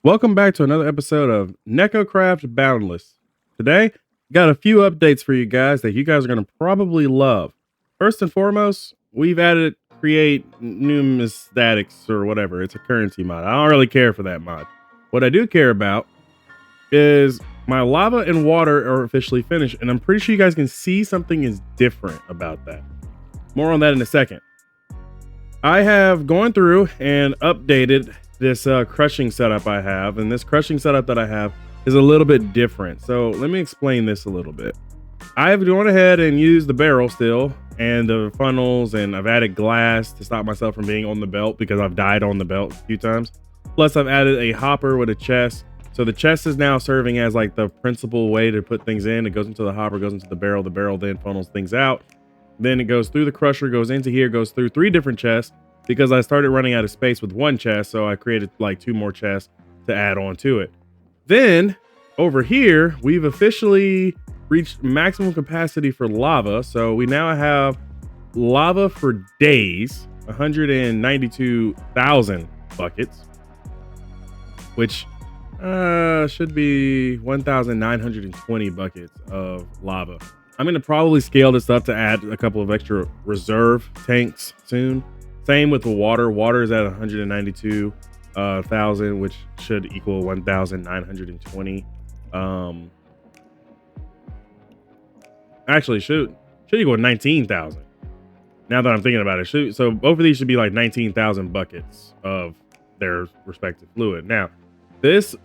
Welcome back to another episode of NekoCraft Boundless. Today, got a few updates for you guys that you guys are going to probably love. First and foremost, we've added create numismatics or whatever. It's a currency mod. I don't really care for that mod. What I do care about is my lava and water are officially finished, and I'm pretty sure you guys can see something is different about that. More on that in a second. I have gone through and updated this crushing setup I have, and this crushing setup that I have is a little bit different. So let me explain this a little bit. I've gone ahead and used the barrel still and the funnels, and I've added glass to stop myself from being on the belt because I've died on the belt a few times. Plus I've added a hopper with a chest. So the chest is now serving as like the principal way to put things in. It goes into the hopper, goes into the barrel then funnels things out. Then it goes through the crusher, goes into here, goes through 3 different chests because I started running out of space with 1 chest. So I created like 2 more chests to add on to it. Then over here, we've officially reached maximum capacity for lava. So we now have lava for days, 192,000 buckets, which should be 1,920 buckets of lava. I'm going to probably scale this up to add a couple of extra reserve tanks soon. Same with the water. Water is at 192,000, which should equal 1,920. Actually, should equal 19,000. Now that I'm thinking about it, so both of these should be like 19,000 buckets of their respective fluid. Now, these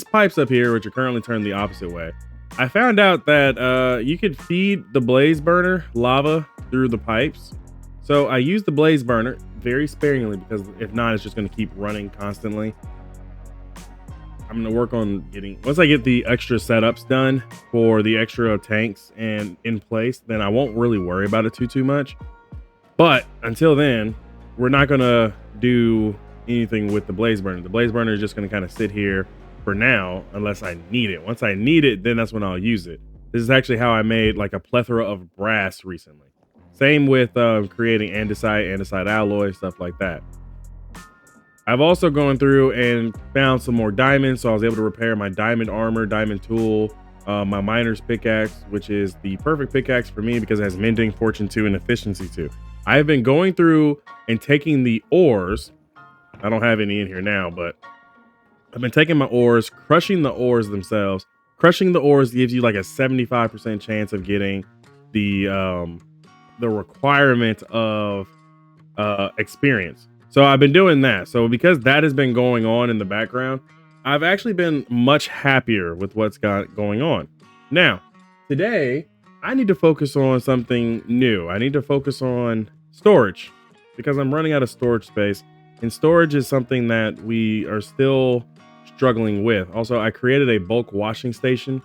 pipes up here, which are currently turned the opposite way, I found out that you could feed the blaze burner lava through the pipes. So I used the blaze burner very sparingly because if not, it's just going to keep running constantly. I'm going to work on once I get the extra setups done for the extra tanks and in place, then I won't really worry about it too much. But until then, we're not going to do anything with the blaze burner. The blaze burner is just going to kind of sit here for now unless I need it. Once I need it, then that's when I'll use it. This is actually how I made like a plethora of brass recently. Same with creating andesite alloy, stuff like that. I've also gone through and found some more diamonds, so I was able to repair my diamond armor, diamond tool, my miner's pickaxe, which is the perfect pickaxe for me because it has mending, fortune 2, and efficiency 2. I've been going through and taking the ores. I don't have any in here now, but I've been taking my ores, crushing the ores themselves. Crushing the ores gives you like a 75% chance of getting the requirement of experience. So I've been doing that. So because that has been going on in the background, I've actually been much happier with what's going on. Now, today, I need to focus on something new. I need to focus on storage because I'm running out of storage space. And storage is something that we are still struggling with. Also, I created a bulk washing station,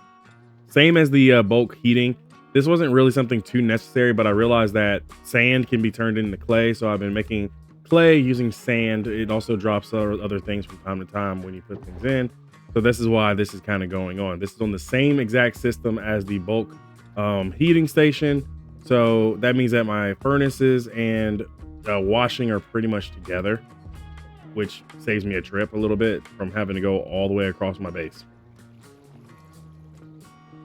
same as the bulk heating. This wasn't really something too necessary, but I realized that sand can be turned into clay. So I've been making clay using sand. It also drops other things from time to time when you put things in. So this is why this is kind of going on. This is on the same exact system as the bulk heating station. So that means that my furnaces and washing are pretty much together, which saves me a trip a little bit from having to go all the way across my base.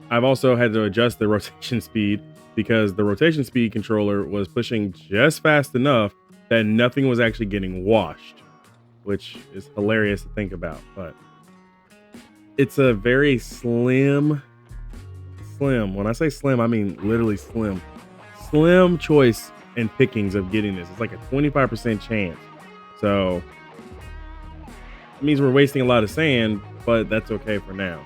I've also had to adjust the rotation speed because the rotation speed controller was pushing just fast enough that nothing was actually getting washed, which is hilarious to think about. But it's a very slim. When I say slim, I mean literally slim choice and pickings of getting this. It's like a 25% chance. So it means we're wasting a lot of sand, but that's okay for now.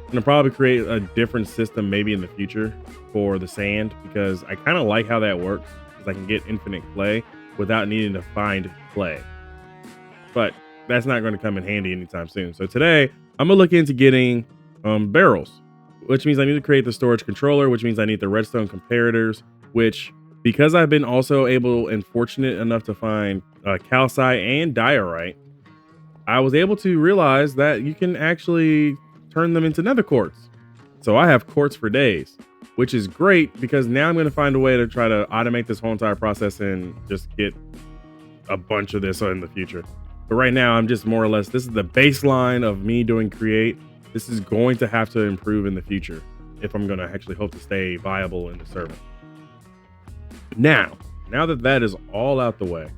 I'm gonna probably create a different system maybe in the future for the sand because I kind of like how that works because I can get infinite clay without needing to find clay. But that's not going to come in handy anytime soon. So today I'm gonna look into getting barrels, which means I need to create the storage controller, which means I need the redstone comparators, which because I've been also able and fortunate enough to find calcite and diorite, I was able to realize that you can actually turn them into nether quartz. So I have quartz for days, which is great because now I'm going to find a way to try to automate this whole entire process and just get a bunch of this in the future. But right now, I'm just more or less, this is the baseline of me doing create. This is going to have to improve in the future if I'm going to actually hope to stay viable in the server. Now that that is all out the way,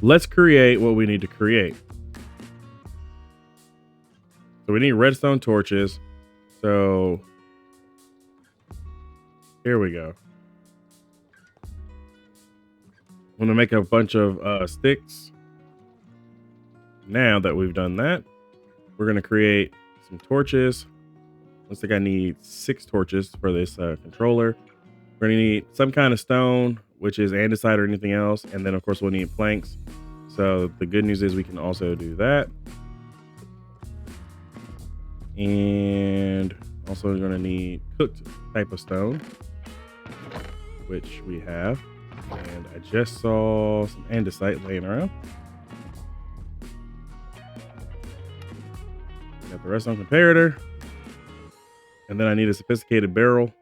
let's create what we need to create. So we need redstone torches. So here we go. I'm going to make a bunch of sticks. Now that we've done that, we're going to create some torches. Looks like I need 6 torches for this controller. We're going to need some kind of stone, which is andesite or anything else. And then, of course, we'll need planks. So the good news is we can also do that. And also we're going to need cooked type of stone, which we have. And I just saw some andesite laying around. Got the redstone comparator. And then I need a sophisticated barrel,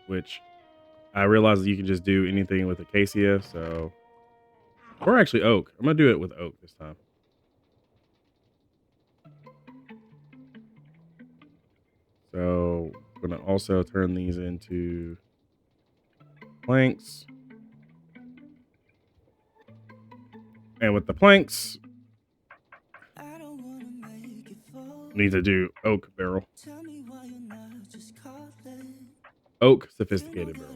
which I realize that you can just do anything with acacia. So, or actually oak. I'm going to do it with oak this time. So I'm going to also turn these into planks. And with the planks, need to do oak barrel. Oak sophisticated barrel.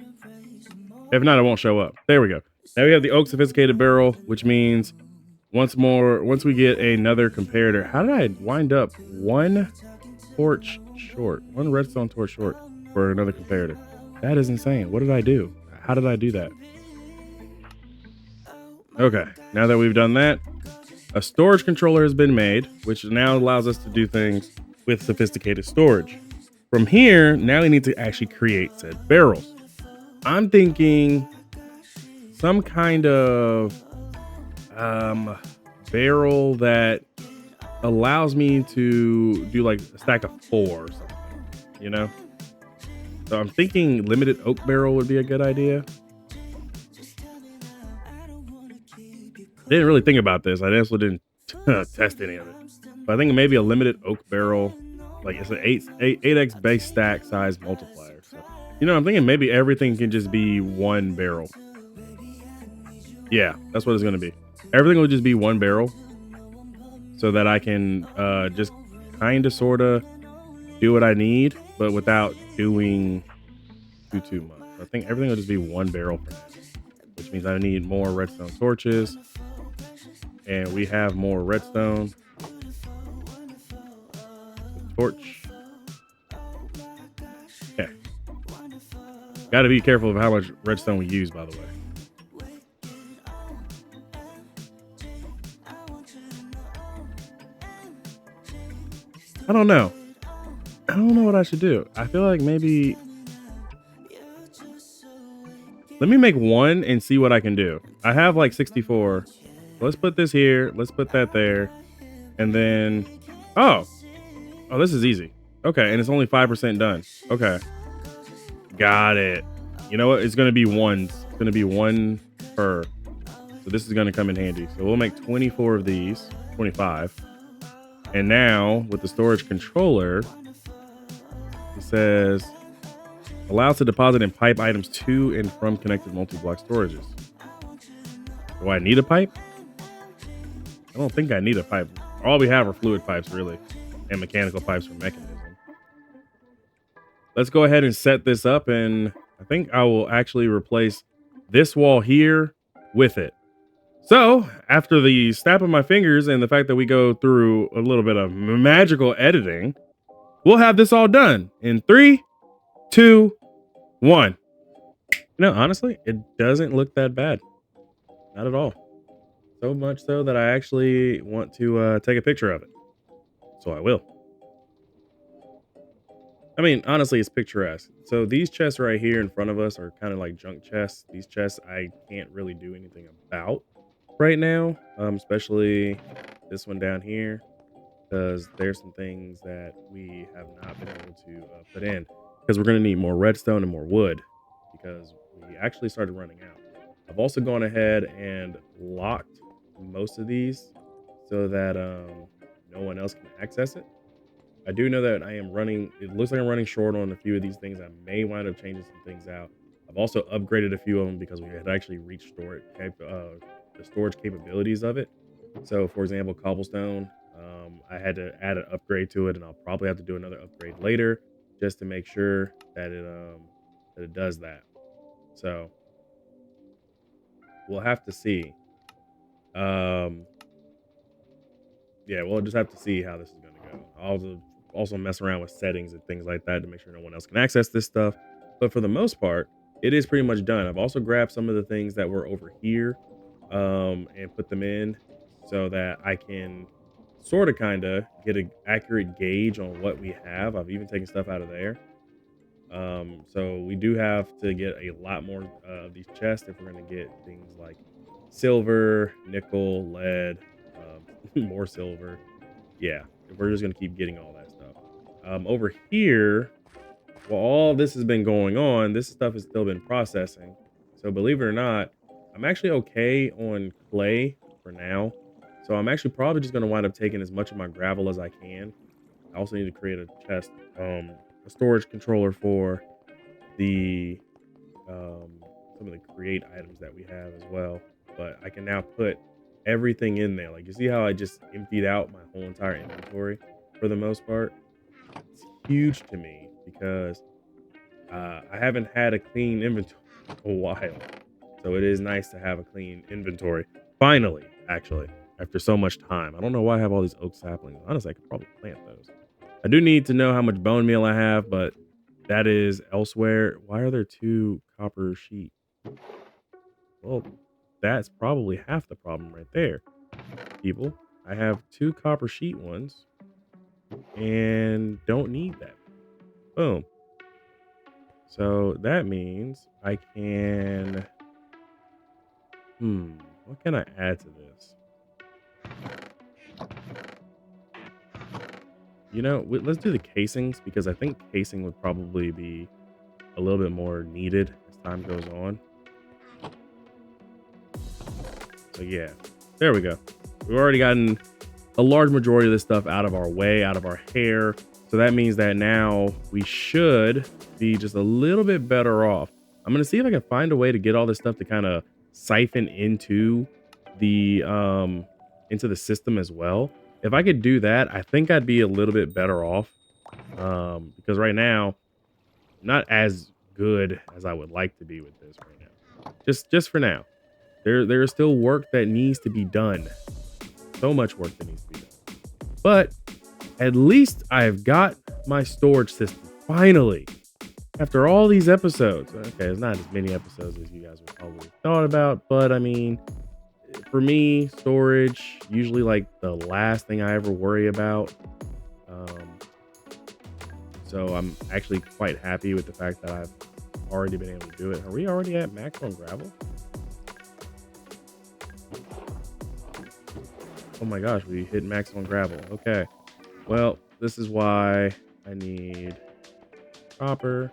If not, it won't show up. There we go. Now we have the oak sophisticated barrel, which means once we get another comparator. How did I wind up one torch short? One redstone torch short for another comparator. That is insane. What did I do? How did I do that? Okay, now that we've done that, a storage controller has been made, which now allows us to do things with sophisticated storage. From here, now we need to actually create said barrels. I'm thinking some kind of barrel that allows me to do like a stack of 4 or something, you know? So I'm thinking limited oak barrel would be a good idea. Didn't really think about this. I also didn't test any of it. But I think maybe a limited oak barrel, like it's an 8x base stack size multiplier. So, you know, I'm thinking maybe everything can just be 1 barrel. Yeah, that's what it's going to be. Everything will just be 1 barrel so that I can just kind of sort of do what I need, but without doing too much. I think everything will just be 1 barrel for now, which means I need more redstone torches. And we have more redstone. Torch. Okay. Got to be careful of how much redstone we use, by the way. I don't know. I don't know what I should do. I feel like maybe... Let me make 1 and see what I can do. I have like 64. Let's put this here. Let's put that there. And then... Oh, this is easy. Okay, and it's only 5% done. Okay. Got it. You know what? It's going to be 1. It's going to be 1 per. So this is going to come in handy. So we'll make 24 of these. 25. And now, with the storage controller, it says... allows to deposit and pipe items to and from connected multi-block storages. Do I need a pipe? I don't think I need a pipe. All we have are fluid pipes, really, and mechanical pipes for mechanism. Let's go ahead and set this up, and I think I will actually replace this wall here with it. So, after the snap of my fingers and the fact that we go through a little bit of magical editing, we'll have this all done in 3, 2, 1. You know, honestly, it doesn't look that bad. Not at all. So much so that I actually want to take a picture of it. So I will. I mean, honestly, it's picturesque. So these chests right here in front of us are kind of like junk chests. These chests I can't really do anything about right now, especially this one down here, because there's some things that we have not been able to put in, because we're going to need more redstone and more wood, because we actually started running out. I've also gone ahead and locked most of these so that no one else can access it. I do know that I am running, it looks like I'm running short on a few of these things. I may wind up changing some things out. I've also upgraded a few of them because we had actually reached the storage capabilities of it. So, for example, cobblestone, I had to add an upgrade to it, and I'll probably have to do another upgrade later just to make sure that it does that. So we'll have to see. Um, yeah, we'll just have to see how this is going to go. I'll also mess around with settings and things like that to make sure no one else can access this stuff. But for the most part, it is pretty much done. I've also grabbed some of the things that were over here, and put them in so that I can sort of kind of get an accurate gauge on what we have. I've even taken stuff out of there. So we do have to get a lot more of these chests if we're going to get things like silver, nickel, lead, more silver. Yeah, we're just going to keep getting all that stuff. Over here, while all this has been going on, this stuff has still been processing. So believe it or not, I'm actually okay on clay for now. So I'm actually probably just going to wind up taking as much of my gravel as I can. I also need to create a chest, a storage controller for the some of the create items that we have as well. But I can now put everything in there. Like, you see how I just emptied out my whole entire inventory for the most part? It's huge to me because I haven't had a clean inventory for a while. So it is nice to have a clean inventory. Finally, actually, after so much time. I don't know why I have all these oak saplings. Honestly, I could probably plant those. I do need to know how much bone meal I have, but that is elsewhere. Why are there 2 copper sheet? Well, that's probably half the problem right there, people. I have 2 copper sheet ones and don't need that. Boom. So that means I can, what can I add to this? You know, let's do the casings because I think casing would probably be a little bit more needed as time goes on. So yeah, there we go. We've already gotten a large majority of this stuff out of our way, out of our hair. So that means that now we should be just a little bit better off. I'm going to see if I can find a way to get all this stuff to kind of siphon into the system as well. If I could do that, I think I'd be a little bit better off. Because right now, not as good as I would like to be with this right now. Just for now. There is still work that needs to be done. So much work that needs to be done. But at least I've got my storage system. Finally. After all these episodes. Okay, it's not as many episodes as you guys would probably thought about. But I mean, for me, storage, usually like the last thing I ever worry about. So I'm actually quite happy with the fact that I've already been able to do it. Are we already at max on gravel? Oh my gosh, we hit max on gravel. Okay. Well, this is why I need copper.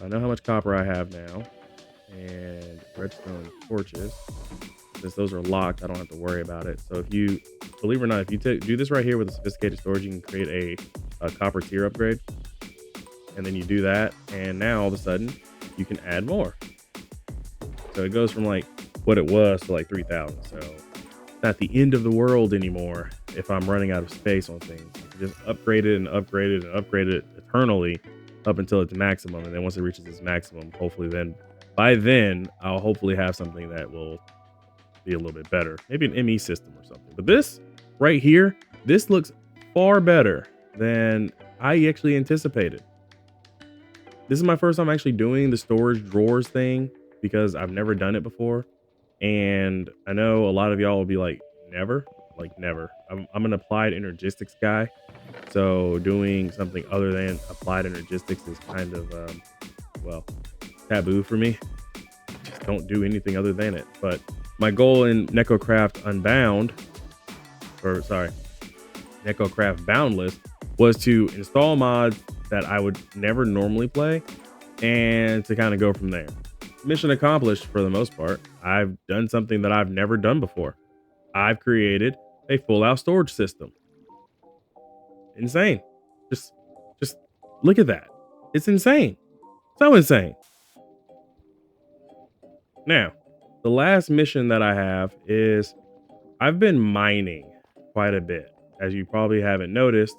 I know how much copper I have now. And redstone torches. Since those are locked, I don't have to worry about it. So if you, believe it or not, if you do this right here with a sophisticated storage, you can create a copper tier upgrade. And then you do that. And now all of a sudden, you can add more. So it goes from like what it was to like 3,000. So not the end of the world anymore if I'm running out of space on things. Just upgrade it and upgrade it and upgrade it eternally up until its maximum. And then once it reaches its maximum, hopefully then, by then, I'll hopefully have something that will be a little bit better. Maybe an ME system or something. But this right here, this looks far better than I actually anticipated. This is my first time actually doing the storage drawers thing because I've never done it before. And I know a lot of y'all will be like, never, like never. I'm an applied energistics guy. So doing something other than applied energistics is kind of, well, taboo for me. Just don't do anything other than it. But my goal in NekoCraft NekoCraft Boundless was to install mods that I would never normally play and to kind of go from there. Mission accomplished for the most part. I've done something that I've never done before. I've created a full out storage system. Insane. Just just look at that. It's insane. So insane. Now, the last mission that I have is I've been mining quite a bit. As you probably haven't noticed,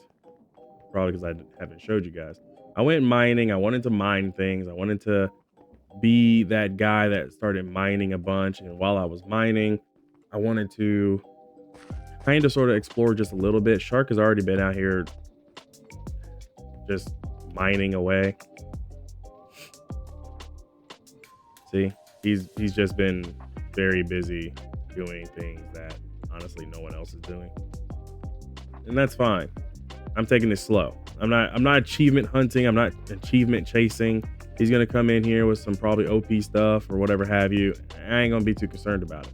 probably because I haven't showed you guys. I went mining. I wanted to mine things. I wanted to be that guy that started mining a bunch. And while I was mining, I wanted to kind of sort of explore just a little bit. Shark has already been out here just mining away. See, he's just been very busy doing things that honestly no one else is doing. And that's fine. I'm taking this slow. I'm not achievement hunting. I'm not achievement chasing. He's gonna come in here with some probably OP stuff or whatever have you. I ain't gonna be too concerned about it.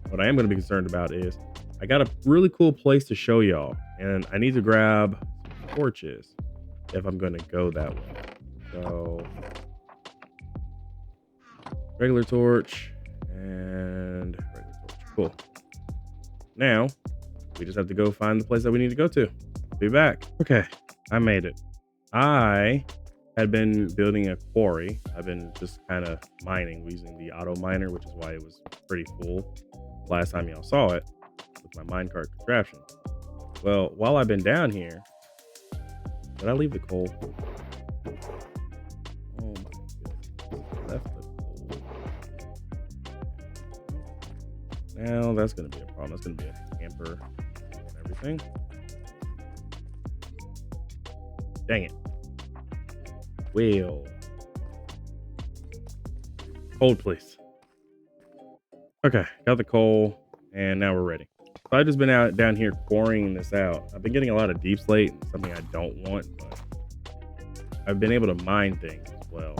What I am gonna be concerned about is I got a really cool place to show y'all, and I need to grab some torches if I'm gonna go that way. So regular torch and regular torch. Cool. Now we just have to go find the place that we need to go to. Be back. Okay, I made it. I had been building a quarry. I've been just kind of mining using the auto miner, which is why it was pretty full last time y'all saw it with my minecart contraption. Well, while I've been down here, did I leave the coal? Oh my goodness. Left the coal. Now that's gonna be a problem. That's gonna be a hamper and everything. Dang it. Well. Hold, please. Okay, got the coal, and now we're ready. So I've just been out down here quarrying this out. I've been getting a lot of deep slate, something I don't want, but I've been able to mine things as well.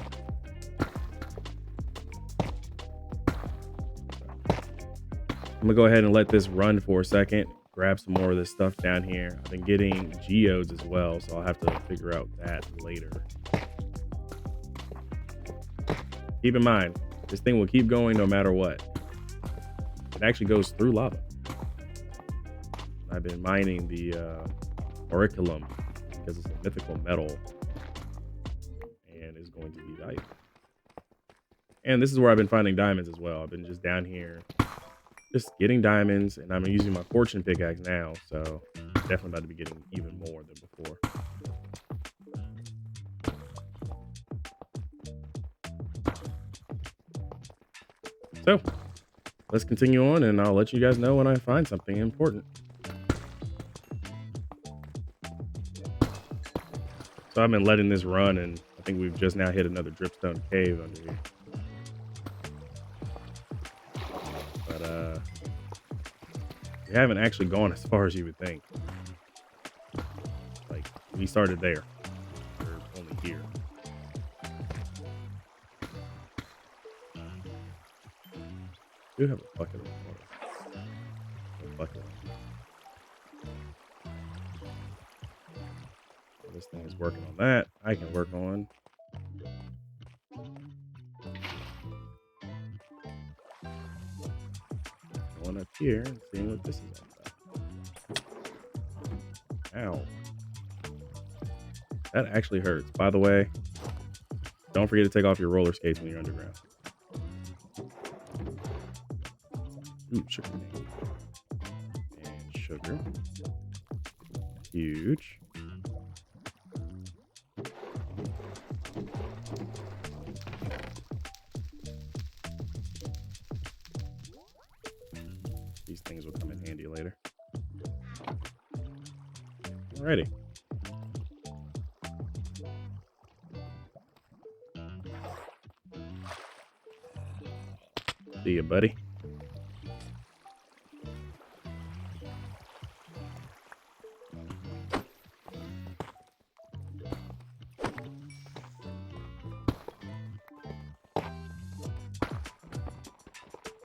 I'm gonna go ahead and let this run for a second. Grab some more of this stuff down here. I've been getting geodes as well, so I'll have to figure out that later. Keep in mind, this thing will keep going no matter what. It actually goes through lava. I've been mining the auriculum because it's a mythical metal and is going to be valuable. And this is where I've been finding diamonds as well. I've been just down here just getting diamonds, and I'm using my fortune pickaxe now, so definitely about to be getting even more than before. So let's continue on, and I'll let you guys know when I find something important. So I've been letting this run, and I think we've just now hit another dripstone cave under here. But we haven't actually gone as far as you would think. Like, we started there. We're only here. I do have a bucket of water. A bucket. So this thing is working on that. I can work on going up here and seeing what this is all about. Ow. That actually hurts. By the way, don't forget to take off your roller skates when you're underground. Ooh, sugar. And sugar. Huge. These things will come in handy later. Alrighty. See ya, buddy.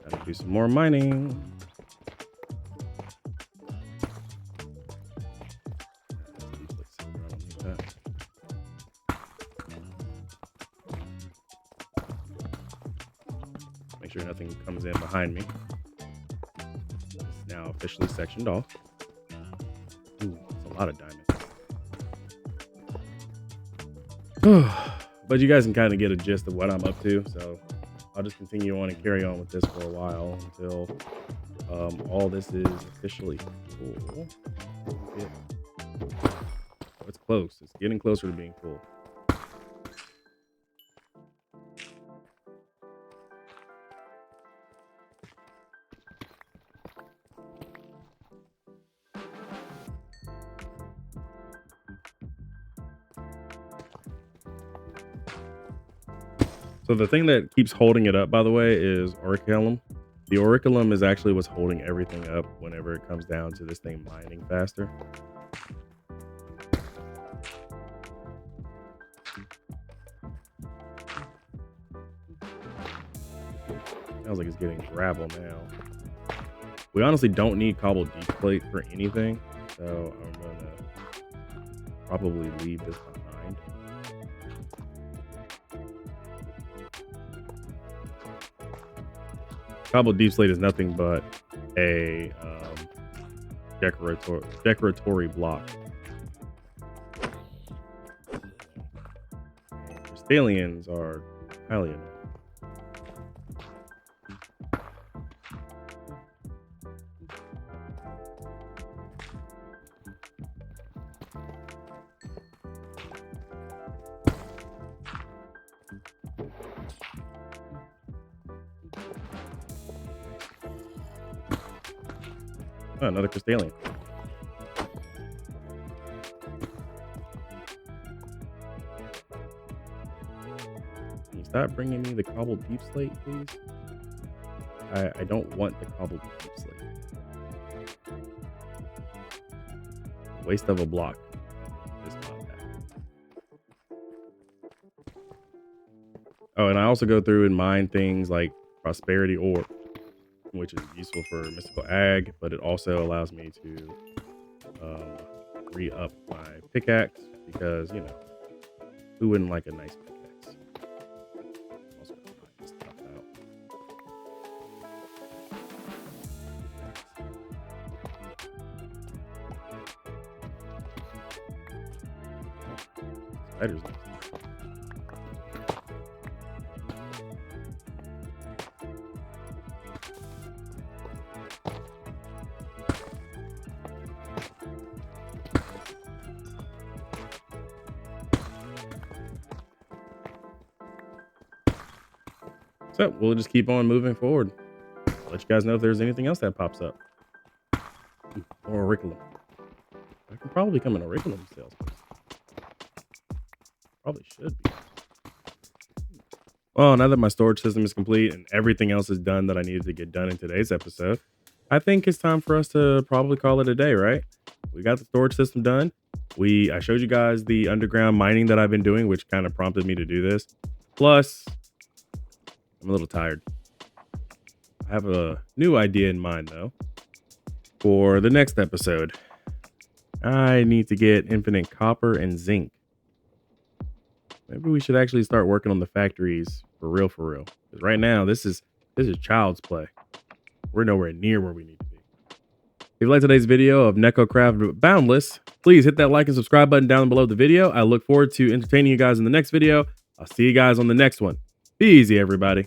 Gotta do some more mining. Make sure nothing comes in behind me. now officially sectioned off. Ooh, that's a lot of diamonds. But you guys can kind of get a gist of what I'm up to. So I'll just continue on and carry on with this for a while until all this is officially full. It's close. It's getting closer to being full. So the thing that keeps holding it up, by the way, is auriculum. The auriculum is actually what's holding everything up whenever it comes down to this thing mining faster. Sounds like it's getting gravel now. We honestly don't need cobbled deep plate for anything, so I'm gonna probably leave this behind. Cobbled deep slate is nothing but a decoratory block. Crystallians are highly annoying. Oh, another crystallian. Can you stop bringing me the cobbled deep slate, please? I don't want the cobbled deep slate. Waste of a block. Is not that. Oh, and I also go through and mine things like prosperity ore, which is useful for mystical ag, but it also allows me to re-up my pickaxe because, you know, who wouldn't like a nice pickaxe? Also, knock this stuff out. Spiders. So we'll just keep on moving forward. I'll let you guys know if there's anything else that pops up. Or auriculum. I can probably become an auriculum salesperson. Probably should be. Well, now that my storage system is complete and everything else is done that I needed to get done in today's episode, I think it's time for us to probably call it a day, right? We got the storage system done. I showed you guys the underground mining that I've been doing, which kind of prompted me to do this. Plus, I'm a little tired. I have a new idea in mind, though, for the next episode. I need to get infinite copper and zinc. Maybe we should actually start working on the factories for real, because right now, this is child's play. We're nowhere near where we need to be. If you like today's video of NekoCraft Boundless, please hit that like and subscribe button down below the video. I look forward to entertaining you guys in the next video. I'll see you guys on the next one. Be easy, everybody.